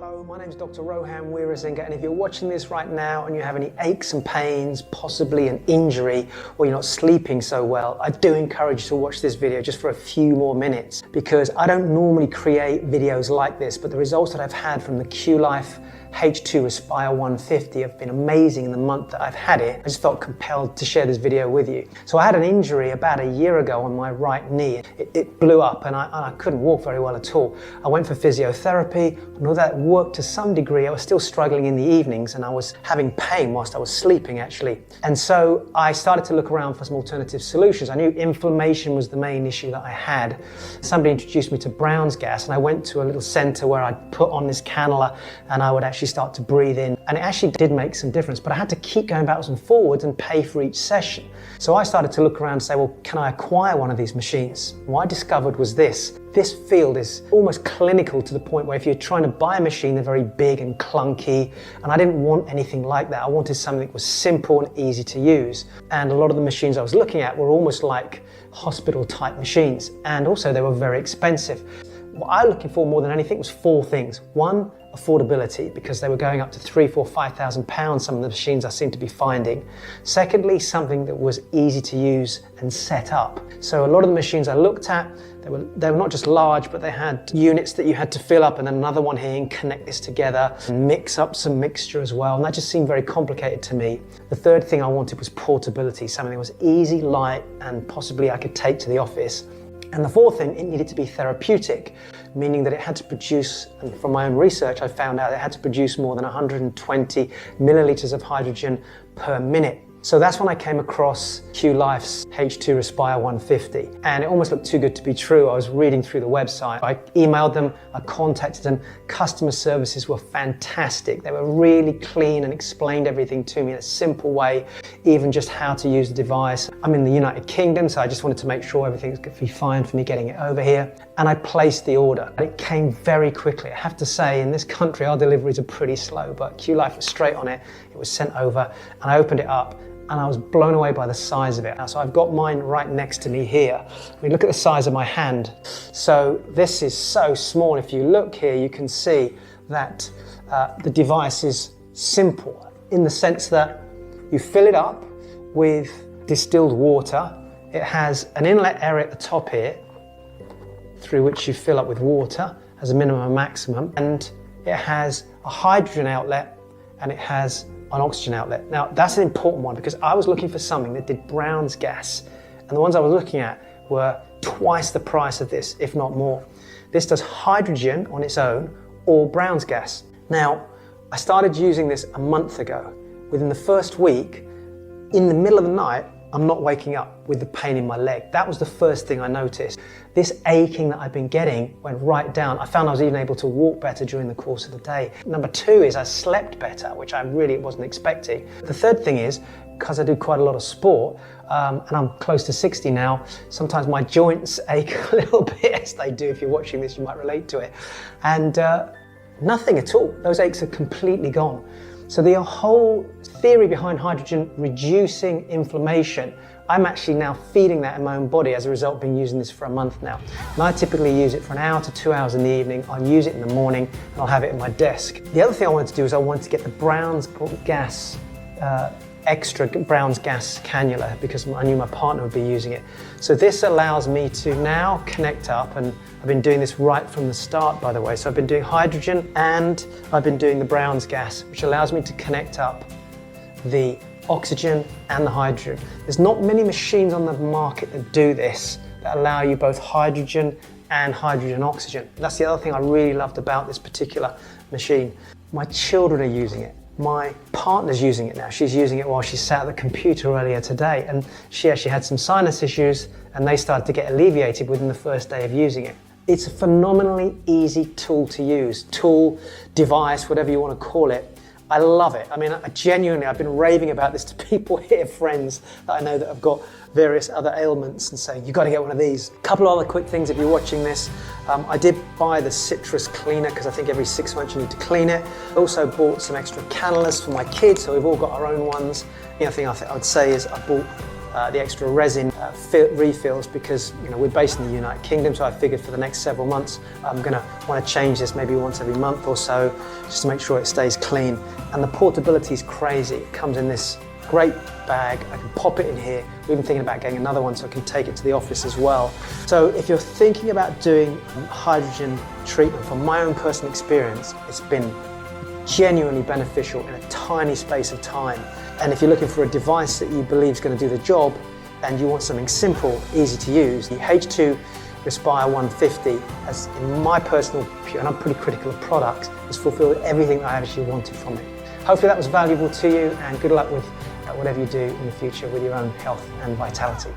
Hello, my name is Dr. Rohan Shares, and if you're watching this right now and you have any aches and pains, possibly an injury, or you're not sleeping so well, I do encourage you to watch this video just for a few more minutes, because I don't normally create videos like this, but the results that I've had from the Qlife H2 Respire 150 have been amazing in the month that I've had it. I just felt compelled to share this video with you. So I had an injury about a year ago on my right knee. It blew up and I couldn't walk very well at all. I went for physiotherapy, and although that worked to some degree, I was still struggling in the evenings and I was having pain whilst I was sleeping actually. And so I started to look around for some alternative solutions. I knew inflammation was the main issue that I had. Somebody introduced me to Brown's gas, and I went to a little centre where I'd put on this cannula and I would actually start to breathe in, and it actually did make some difference, but I had to keep going backwards and forwards and pay for each session. So I started to look around and say, well, can I acquire one of these machines? What I discovered was this field is almost clinical to the point where if you're trying to buy a machine, they're very big and clunky, and I didn't want anything like that. I wanted something that was simple and easy to use. And a lot of the machines I was looking at were almost like hospital type machines, and also they were very expensive. What I was looking for more than anything was four things. One, affordability, because they were going up to £3,000, £4,000, £5,000, some of the machines I seem to be finding. Secondly, something that was easy to use and set up. So a lot of the machines I looked at, they were not just large, but they had units that you had to fill up and then another one here and connect this together and mix up some mixture as well. And that just seemed very complicated to me. The third thing I wanted was portability, something that was easy, light, and possibly I could take to the office. And the fourth thing, it needed to be therapeutic, meaning that it had to produce, and from my own research I found out it had to produce more than 120 millilitres of hydrogen per minute. So that's when I came across Qlife's H2 Respire 150, and it almost looked too good to be true. I was reading through the website, I emailed them, I contacted them. Customer services were fantastic. They were really clean and explained everything to me in a simple way, even just how to use the device. I'm in the United Kingdom, so I just wanted to make sure everything's going to be fine for me getting it over here. And I placed the order. It came very quickly. I have to say, in this country, our deliveries are pretty slow, but Qlife was straight on it. It was sent over, and I opened it up, and I was blown away by the size of it. So I've got mine right next to me here. I mean, look at the size of my hand. So this is so small. If you look here, you can see that the device is simple in the sense that you fill it up with distilled water. It has an inlet area at the top here through which you fill up with water as a minimum and maximum, and it has a hydrogen outlet and it has an oxygen outlet. Now that's an important one because I was looking for something that did Brown's gas, and the ones I was looking at were twice the price of this, if not more. This does hydrogen on its own or Brown's gas. Now I started using this a month ago. Within the first week, in the middle of the night, I'm not waking up with the pain in my leg. That was the first thing I noticed. This aching that I've been getting went right down. I found I was even able to walk better during the course of the day. Number two is I slept better, which I really wasn't expecting. The third thing is, because I do quite a lot of sport, and I'm close to 60 now, sometimes my joints ache a little bit, as they do. If you're watching this, you might relate to it. And nothing at all. Those aches are completely gone. So the whole theory behind hydrogen reducing inflammation, I'm actually now feeding that in my own body as a result of being using this for a month now. And I typically use it for an hour to 2 hours in the evening. I'll use it in the morning and I'll have it in my desk. The other thing I wanted to do is I wanted to get the Brown's gas, extra Brown's gas cannula, because I knew my partner would be using it. So this allows me to now connect up, and I've been doing this right from the start, by the way. So I've been doing hydrogen and I've been doing the Brown's gas, which allows me to connect up the oxygen and the hydrogen. There's not many machines on the market that do this, that allow you both hydrogen and hydrogen oxygen. That's the other thing I really loved about this particular machine. My children are using it. My partner's using it now. She's using it while she sat at the computer earlier today, and she actually had some sinus issues and they started to get alleviated within the first day of using it. It's a phenomenally easy tool to use, device, whatever you want to call it. I love it. I mean, I've been raving about this to people here, friends that I know that have got various other ailments, and saying, you've got to get one of these. A couple of other quick things if you're watching this. I did buy the citrus cleaner because I think every 6 months you need to clean it. I also bought some extra cannulas for my kids, so we've all got our own ones. The other thing I would say is I bought the extra resin refills, because we're based in the United Kingdom, so I figured for the next several months I'm going to want to change this maybe once every month or so, just to make sure it stays clean. And the portability is crazy. It comes in this great bag. I can pop it in here. We're even thinking about getting another one so I can take it to the office as well. So if you're thinking about doing hydrogen treatment, from my own personal experience, it's been genuinely beneficial in a tiny space of time. And if you're looking for a device that you believe is going to do the job and you want something simple, easy to use, the H2 Respire 150 has, in my personal view, and I'm pretty critical of products, has fulfilled everything that I actually wanted from it. Hopefully that was valuable to you, and good luck with whatever you do in the future with your own health and vitality.